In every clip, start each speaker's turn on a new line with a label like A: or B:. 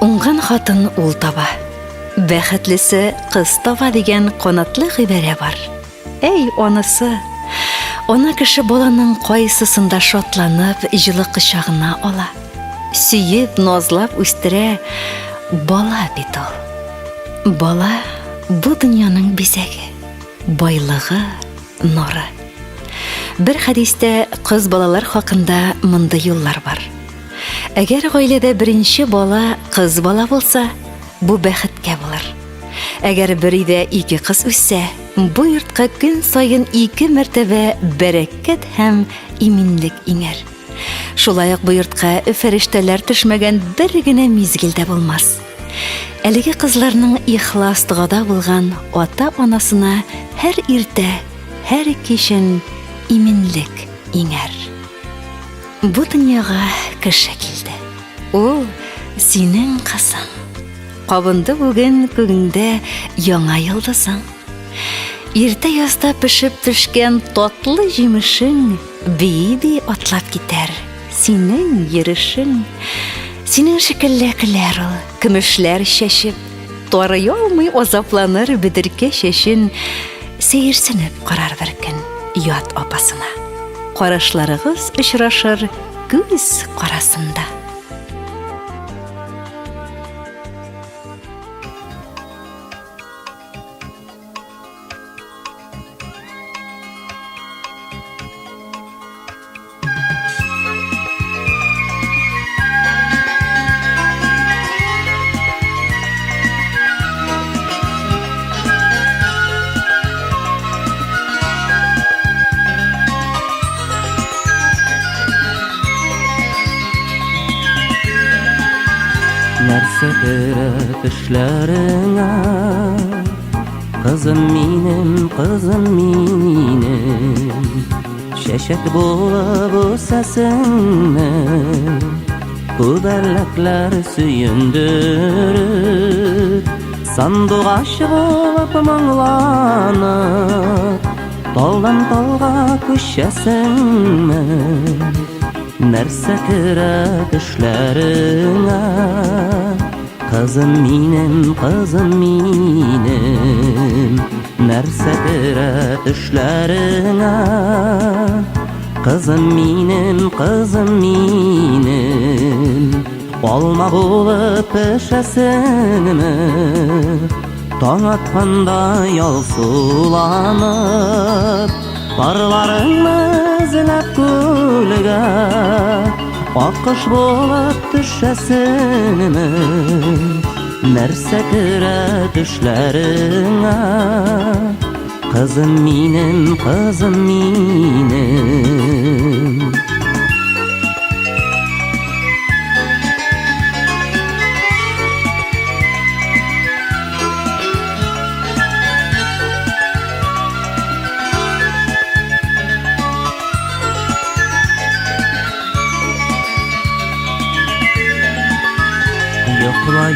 A: Уңган хатын ул таба. Бәхетлесе кыз таба дигән канатлы гыйбарә бар. Әй, онысы. Ана кеше баланың кайсысында шатланып, җылы кочагына ала. Сөеп, назлап үстерә. Бала бит ул. Бала бу дөньяның бизәге, байлыгы, нуры. Бер хадистә кыз балалар хакында мондай юллар бар. Әгәр гаиләдә беренче бала кыз бала булса, бу бәхеткә булыр. Әгәр бер өйдә ике кыз үссә, бу йортка көн сайын 2 мәртәбә бәрәкәт һәм иминлек иңәр. Шулай ук бу йортка фәрештәләр төшмәгән бер генә мизгелдә булмас. Әлеге кызларның ихлас тугада булган ата-анасына һәр иртә, һәр кичен иминлек иңәр. Бу дөньяга кеше килде. Ул синең кызың. Кабынды бүген күгендә яңа йолдызың. Иртә язда пешеп төшкән татлы җимешең бии атлап китәр. Синең йөришең, синең шикелләкләр ул, көмешләр чәчеп, тарый алмый азапланыр бедеркә чәчен, сәерсенеп карар бер көн ят апасына. Карашларыгыз очрашыр күз карасында.
B: Нәрсә керәк эшләреңә, кызым минем, чәчәк булып үсәсеңне, күбәләкләр сөендереп, сандугач булып моңланып, талдан талга күчәсеңме? Нәрсә керәк эшләреңә, кызым минем, нәрсә керәк эшләреңә, кызым минем, алма булып пешәсеңме, таң атканда ялсуланып, парларыңны эзләп күлгә, аккош булып төшәсеңме? Нәрсә керәк эшләреңә, кызым минем.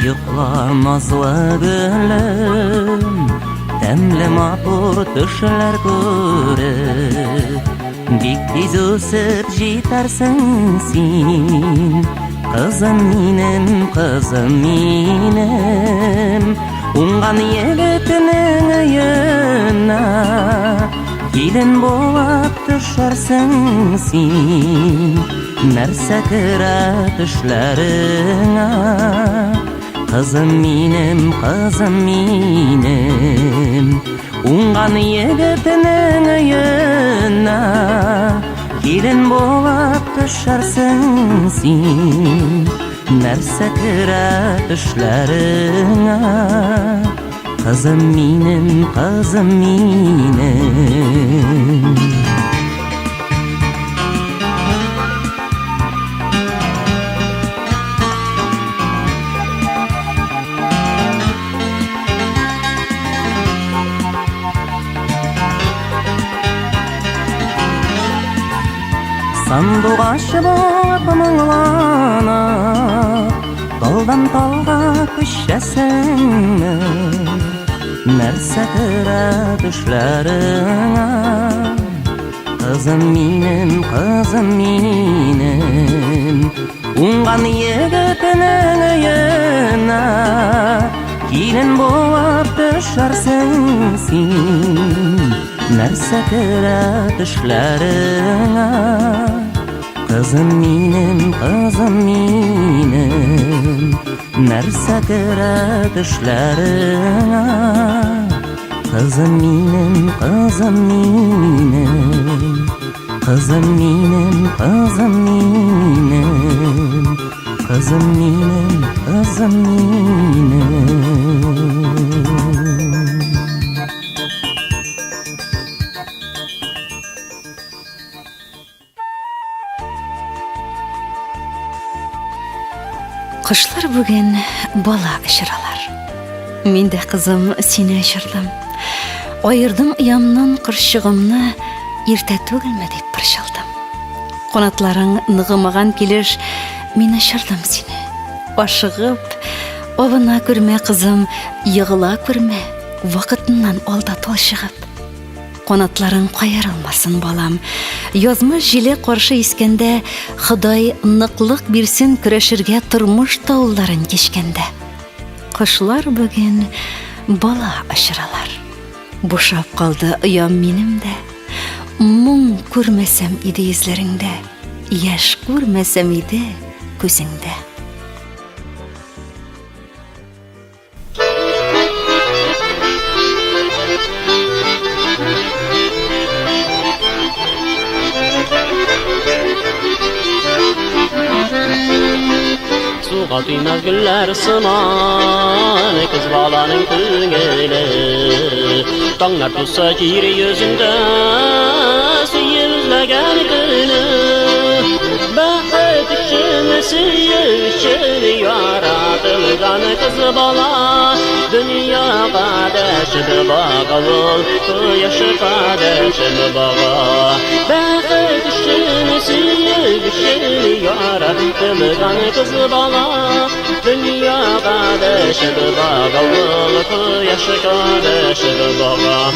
B: Йокла, назлы гөлем, тәмле матур төшләр күреп, бик тиз үсеп җитәрсең син, кызым минем, уңган егетнең өенә, килен булып төшәрсең син. Нәрсә керәк эшләреңә, кызым минем, уңган егетнең өенә, килен булып төшәрсең син. Нәрсә керәк эшләреңә, кызым минем. Сандугач булып моңланып, талдан талга күчәсеңме? Нәрсә керәк эшләреңә, кызым минем, Ungan yigitinin öýüne Kilin bolup düşersen sen Nerse kıra düşlerine Kızım minim, Nerse kıra düşlerine Kızım minim, Kızım minim Kızım minim
A: Kuşlar bugün bala ışıralar. Min de kızım seni ışırdım. Ayırdım yamnan kırşığımны irte tөгülme deyip pırşıldım. Konatların nığımağan gelir, min ışırdım seni. Aşığıp, ovuna görme kızım, yığıla görme, vakıtından olda tolşığıp. Konatların qayarılmasın balam. Yazma jile qarşı iskende, Xıday nıqlıq birsin küreşirge turmuş tağulların geçkende. Kuşlar bugün bala aşıralar. Boşap kaldı uyam minim de. Mum görmesem idi izlerinde, yaş görmesem idi gözünde.
C: Suğa düymez güller sıman Kız balanın tüngeli Dağlar tutsa giri yüzünde Süyüzlegen günü Bakıt için süyüşür Yaratılgan kız bala Dünya kadeşi bağıl Yaşı kadeşi bağa Bakıt için süyüşür Yaratılgan kız bala Dünya kadeşi bağıl Yaşı kadeşi bağa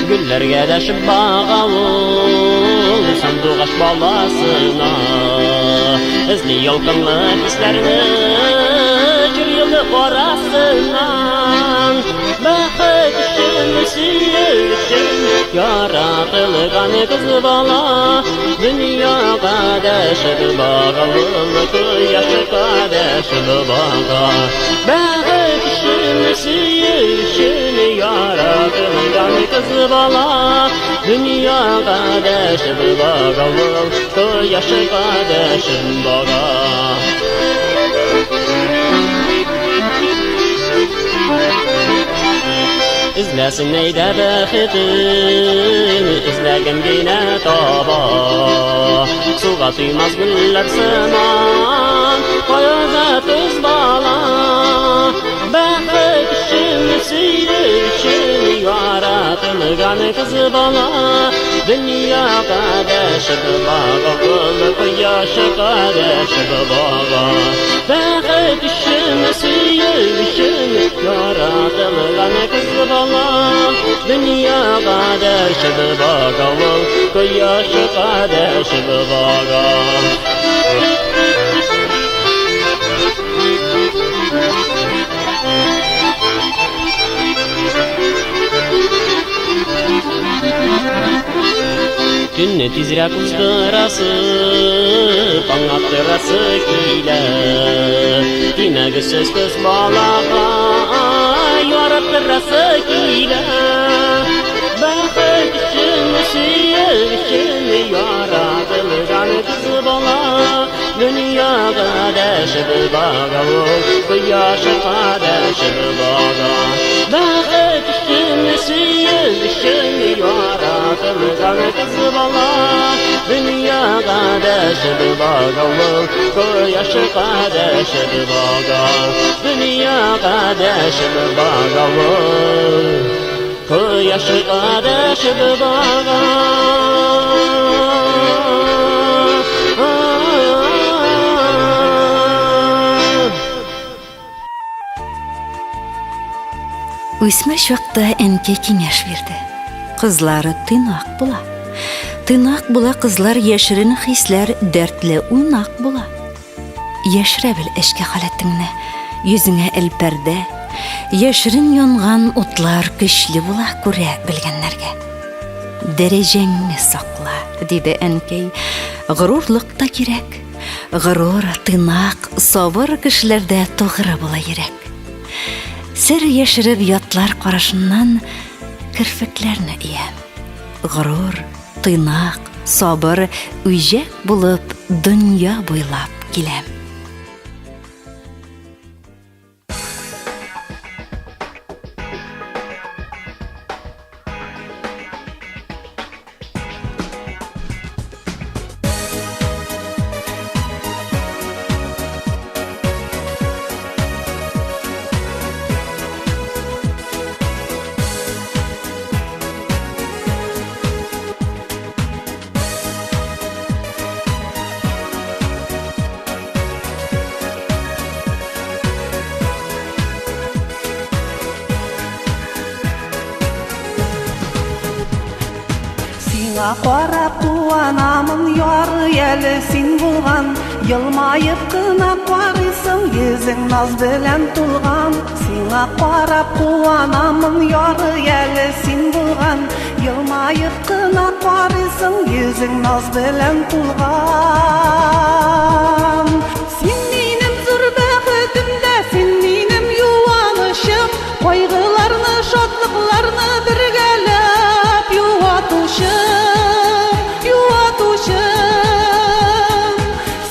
C: Güllerge deşip bağavul Sanduğaş balasına Izli yolkınlı hislerini Cüriyeli orasından Bakıt için süyüşün Yaratılgan kız bala Dünya kadeşi bağavul Yaşı kadeşi bağa Bakıt için süyüşün Yaratılgan kız bala Dünya kadeşi bağavul Yaşı kadeşi bağa İzlesin neyde bexitin İzlegim yine taba Suğa suymaz güller sıman Koyaza tuz bala Bexit için süyüşün Yaratılgan kız bala Dünya kadeşi bağıl Yaşı kadeşi bağa Bexit için süyüşün Yaratılgan kız bala Dünya kadeşi bağıl Yaşı kadeşi bağa Günni tizre kızdırası, anlattırası kile Dime söz kız balağa, yarattırası kile Bakıt için süyüşün yaratılgan kız bala Dünya kadeşi bağavul, yaşı kadeşi bağa Bakıt için süyüşün yaratılgan kız bala Dünya kadeşi bağavul, yaşı kadeşi bağa Dünya kadeşi bağavul, yaşı kadeşi bağa
A: Үсмеш вакытта әнкәй киңәш бирде. Кызлары тыйнак була. Тыйнак була кызлар, яшерен хисләр, дәртле уйнак була. Яшерә бел эшкә халәтеңне, йөзеңә элпәрдә. Яшерен янган утлар көчле була күрә белгәннәргә. Дәрәҗәңне сакла, диде әнкәй. Горурлык та кирәк. Горур, тыйнак, сабыр кешеләрдә тугры була йөрәк. Сер яшереп ятлар карашыннан кирфекләрне иям. Горур, тыйнак, сабыр, үҗәк булып дөнья буйлап киләм.
D: Сиңа карап куанамын, яры әле син булган. Елмаеп кына карыйсың, йөзең наз белән тулган. Сиңа карап куанамын, яры әле син булган. Елмаеп кына карыйсың, йөзең наз белән тулган. Син минем зур бәхетемдә, син минем юанышым, кайгыларны, шатлыкларны бергәләп юатучым.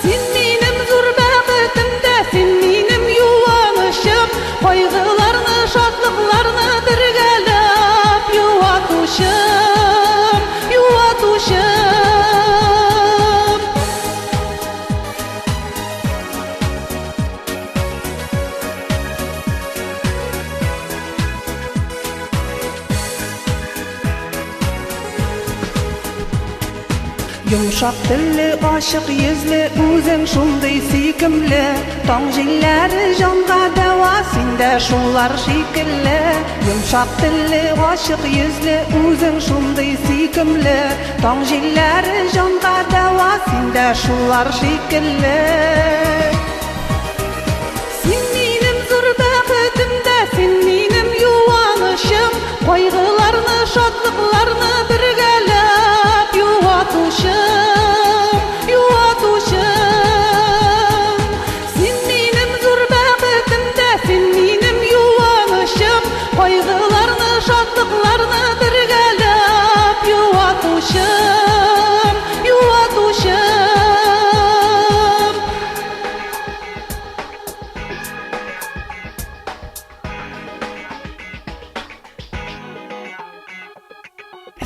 D: Син минем зур бәхетемдә, син минем юанышым, кайгыларны, шатлыкларны бергәләп юатучым. Yumşak dilli, aşık yüzlü, үзең шундый сөйкемле. Таң җилләре җанга дәва, синдә шулар шикелле. Yumşak dilli, aşık yüzlü, үзең шундый сөйкемле. Таң җилләре җанга дәва, синдә шулар шикелле. Син минем зур бәхетемдә, син минем юанышым, кайгыларны, шатлыкларны бергәләп юатучым. Син минем зур бәхетемдә, син минем юанышым, кайгыларны, шатлыкларны бергәләп юатучым.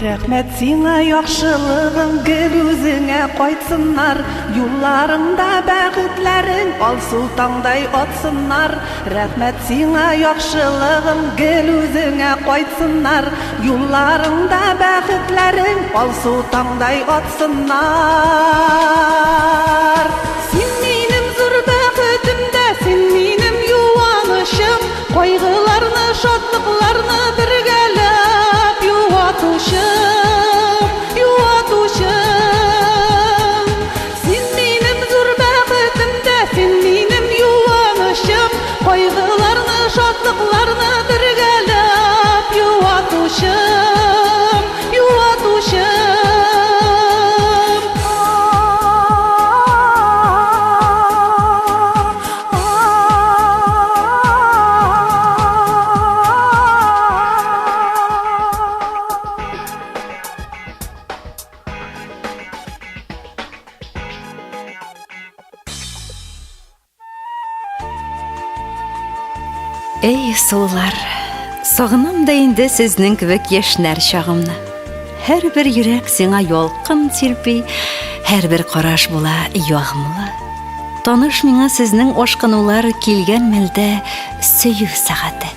D: Рәхмәт сиңа яхшылыгың, гел үзеңә кайтсыннар. Юлларыңда бәхетләрең алсу таңдай атсыннар. Рәхмәт сиңа яхшылыгың, гел үзеңә кайтсыннар. Юлларыңда бәхетләрең алсу таңдай атсыннар. Син минем зур бәхетемдә, син минем юанышым, кайгыларны, шатлыкларны бергәләп юатучым. Син минем зур бәхетемдә, син минем юанышым, кайгыларны, шатлыкларны бергәләп юатучым.
A: Эй, сулар, сагынам да инде сезнең кебек яшьнәр чагымны. Һәрбер йөрәк сиңа ялкын сирпи, һәрбер караш була ягымлы. Таныш миңа сезнең ашкынулар килгән мәлдә сөю сәгате.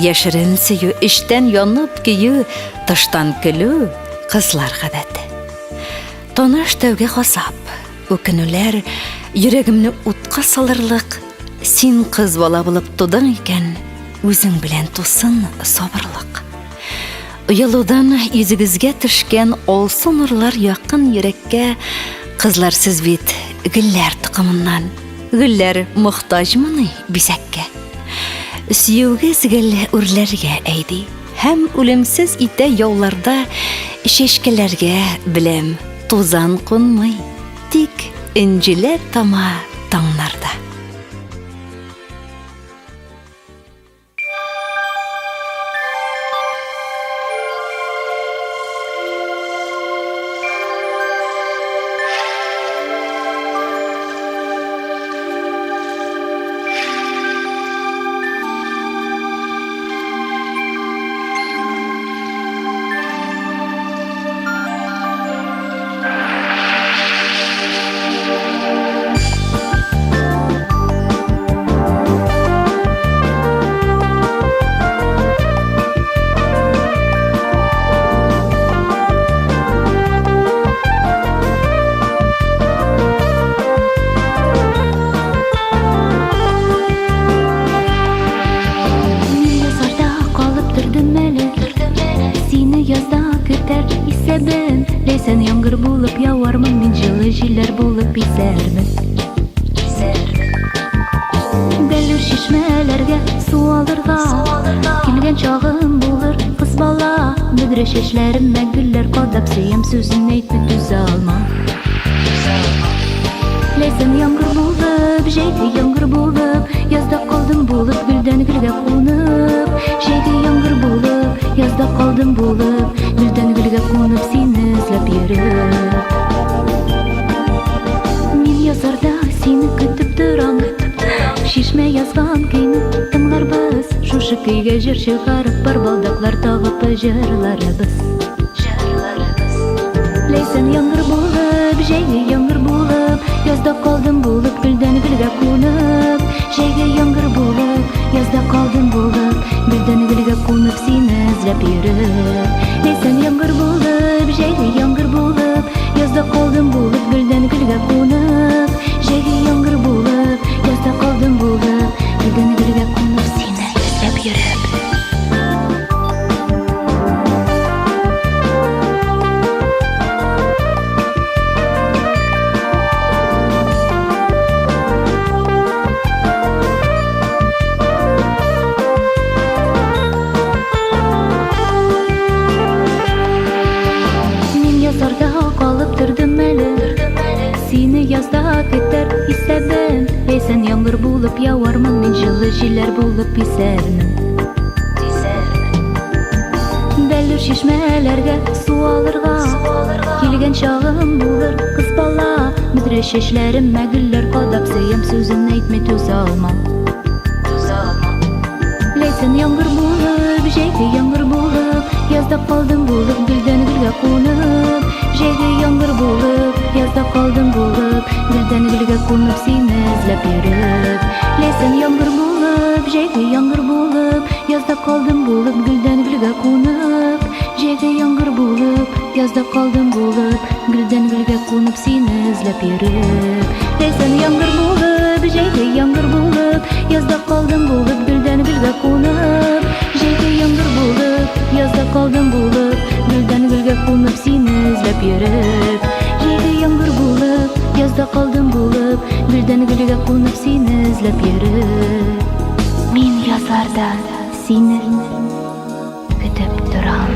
A: Яшерен сөю, эчтән янып көю, тыштан көлү, кызлар гадәте. Таныш тәүгә хасап, үкенүләр йөрәгемне утка салырлык. Син кыз бала булып тудың икән, үзең белән тусын сабырлык. Оялудан йөзегезгә төшкән алсу нурлар якын йөрәккә, кызлар сез бит гөлләр тукымыннан. Гөлләр мохтаҗмыни бизәккә. Сөюгез гел үрләргә әйди, һәм үлемсез итә яуларда чәчкәләргә беләм тузан кунмый, тик инҗиләр тама таңнарда.
E: Ләйсән яңгыр булып явармын, мин җылы җилләр булып исәрмен. Бәллүр чишмәләргә су алырга килгән чагым булыр, кыз бала. Бөдрә чәчләремә гөлләр кадап, сөям сүзен әйтеп түзә алмам. Ләйсән яңгыр булып, җәйге яңгыр булып, язда калдым булып, гөлдән гөлгә кунып. Җәйге яңгыр булып, язда калдым булып, гөлдән гөлгә кунып, сине эзләп йөреп. Мин язарда сине көтеп торам, шишмә язган көйне тыңларбыз. Шушы көйгә җыр чыгарып, бар балдаклар тагып җырларбыз. Ләйсән яңгыр булып, җәйге яңгыр булып, язда калдым булып, гөлдән гөлгә кунып. Җәйге яңгыр булып, язда калдым булып, гөлдән гөлгә кунып, сине эзләп йөреп. Ләйсән яңгыр булып, җәйге яңгыр булып, язда калдым булып, гөлдән гөлгә кунып. Җәйге яңгыр булып, язда калдым булып, гөлдән гөлгә кунып, сине эзләп йөреп. Язда көтәр исәбен, ләйсән яңгыр булып явармын, мин җылы җилләр булып исәрмен. Бәллүр чишмәләргә су алырга килгән чагым булыр, кыз бала. Бөдрә чәчләремә гөлләр кадап, сөям сүзен әйтмәй түзә алмам. Ләйсән яңгыр булып, җәйге яңгыр булып, язда калдым булып, гөлдән гөлгә кунып. Җәйге яңгыр булып, язда калдым булып, гөлдән гөлгә кунып, сине эзләп йөреп. Ләйсән яңгыр булып, җәйге яңгыр булып, язда калдым булып, гөлдән гөлгә кунып. Җәйге яңгыр булып, язда калдым булып, гөлдән гөлгә кунып, сине эзләп йөреп. Ләйсән яңгыр булып, җәйге яңгыр булып, язда калдым булып, гөлдән гөлгә кунып. Җәйге яңгыр булып, язда калдым булып, гөлдән гөлгә кунып, сине эзләп йөреп. Җәйге яңгыр булып, язда калдым булып, гөлдән гөлгә кунып, сине эзләп йөреп. Мин язларда сине көтеп торам.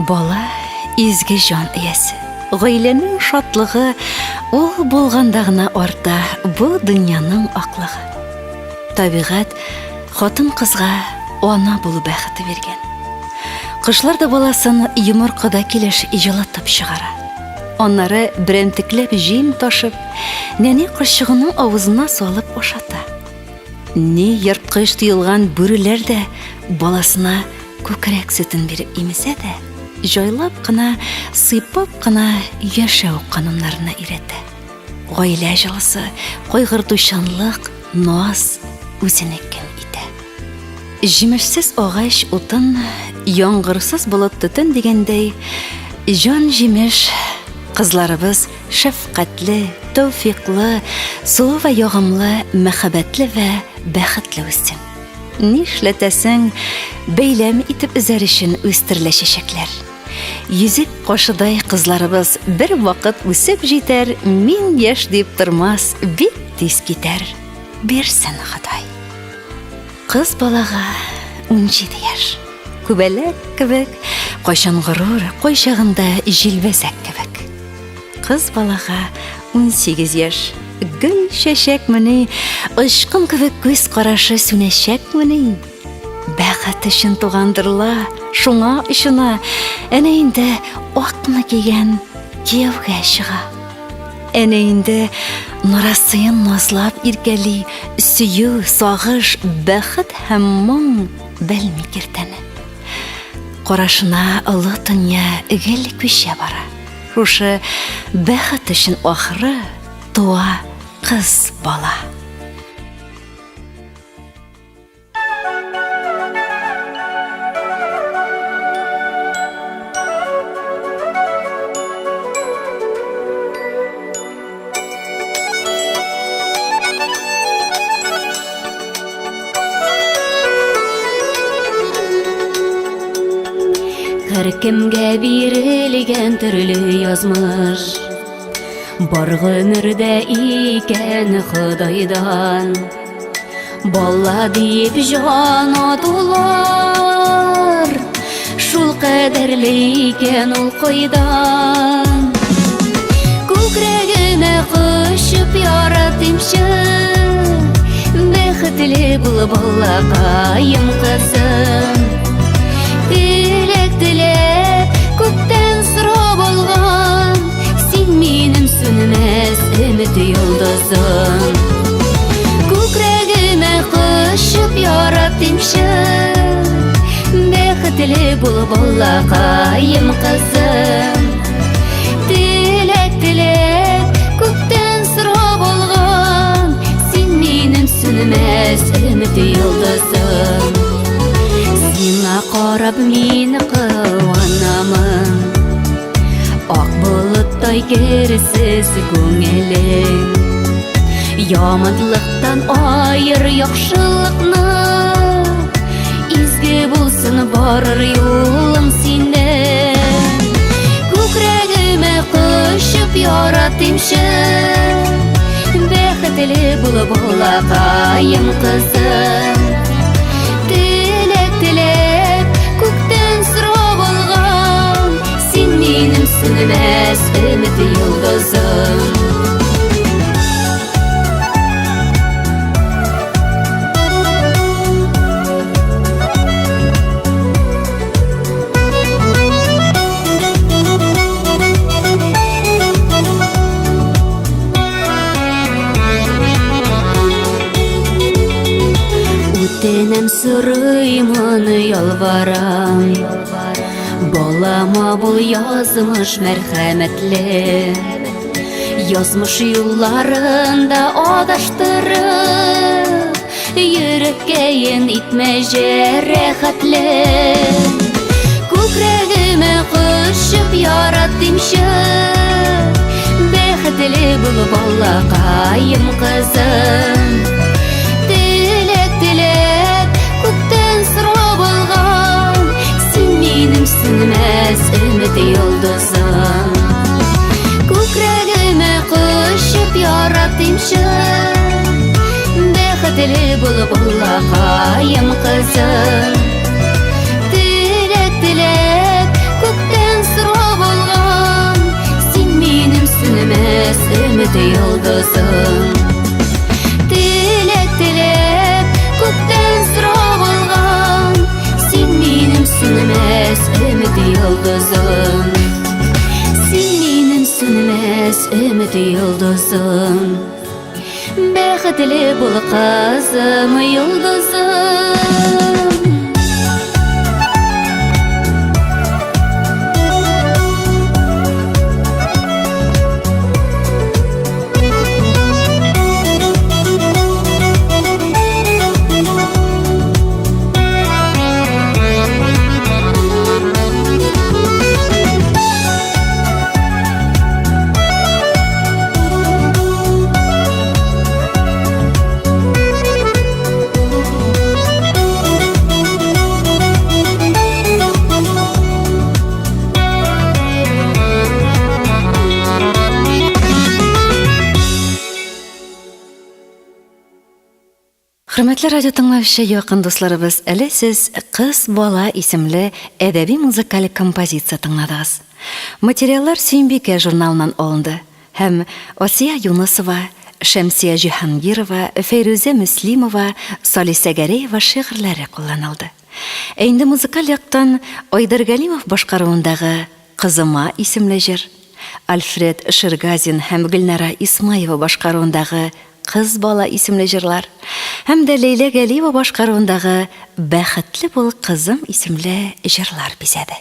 A: Бала изге җан иясе. Гаиләнең шатлыгы ул булганда гына арта, бу дөньяның аклыгы. Табигать хатын кызга ана булу бәхете биргән. Кышлар да баласын йомыркада килеш җылатып чыгара. Аннары берәмтекләп җим ташып, нәни кошчыгының авызына салып ашата. Ни йырткыч тыйылган бүреләр дә баласына күкрәк сөтен биреп имесә дә, җайлап кына, сыйпап кына яшәү кануннарына өйрәтә. Гаилә җылысы, кайгыртучанлык, наз үзенекен итә. Җимешсез агач утын, яңгырсыз болыт төтен дигәндәй, җан җимеш кызларыбыз шәфкатьле, тәүфыйклы, сулы ва ягымлы, мәхәббәтле ва бәхетле үссен. Нишләтәсең, бәйләм итеп үзәр өчен үстереләчәкләр. Йөзек кашыдай кызларыбыз бер вакыт үсеп җитәр, мин яшь дип тормас, бик тиз китәр. Бирсен Ходай. Кыз балага 17 яшь. Күбәләк кебек, кайчан горур, кайчагында җилбәзәк кебек. Кыз балага 18 яшь. Гөл чәчәкмени, ышкын кебек күз карашы сүнәчәкмени. Бәхет өчен тугандырла, шуңа ышына, әнә инде акны кигән кияүгә чыга. Әнә инде нарасыен назлап иркәли, сөю, сагыш, бәхет һәм моң белми киртәне. Карашына олы дөнья гел күчә бара. Шушы бәхет өчен ахры туа кыз бала.
E: Кемгә бирелгән төрле язмыш, бар гомердә икән Ходайдан. Бала дип җан атулар, шул кадерле икән ул кайдан. Күкрәгемә кушып яратымчы, бәхетле бул балакаем кызым. Dilek күктән сорап алган, син минем сүнмәс өмет йолдызым. Күкрәгемә кушып яратымчы, бәхетле бул балакаем кызым. Dilek күктән сорап алган, син минем сүнмәс өмет йолдызым. Сиңа карап мин кыланамын, ак болыттай керсез күңелең. Яманлыктан айыр яхшылыкны, изге булсын барыр юлым синең. Күкрәгемә кушып яратымчы, бәхетле бул балакаем кызым. Күктән сорап алган, син минем сүнмәс өмет йолдызым. Үтенәм сорыймын, ялварам, балама бул язмыш мәрхәмәтле. Язмыш юлларында адаштырып, йөрәккәен итмә җәрәхәтле. Күкрәгемә кушып яратымчы, бәхетле бул балакаем кызым. Сүнмәс өмет йолдызым. Күкрәгемә кушып яратымчы, бәхетле бул балакаем кызым. Dilek күктән сорап алган, син минем сүнмәс өмет йолдызым. Dilek күктән сорап алган, син минем сүнмәс өмет йолдызым. Син минем сүнмәс өмет йолдызым. бәхетле бул кызым, йолдызым.
A: Хөрмәтле радио тыңлаучы якын дусларыбыз, әле сез «Кыз бала» исемле әдәби музыкаль композиция тыңладыгыз. Материаллар Сөембикә журналыннан алынды һәм Асия Юнысова, Шәмсия Җиһангирова, Фәйрүзә Мөслимова, Салиса Гәрәева шигырьләре кулланылды. Инде музыкаль яктан Айдар Галимов башкаруындагы «Кызыма» исемле җыр, Альфред Ширгазин һәм Гөлнара Исмаева башкаруындагы «Кыз бала» исемле җырлар һәм дә Ләйлә Галиева башкаруындагы «Бәхетле бул кызым» исемле җырлар бизәде.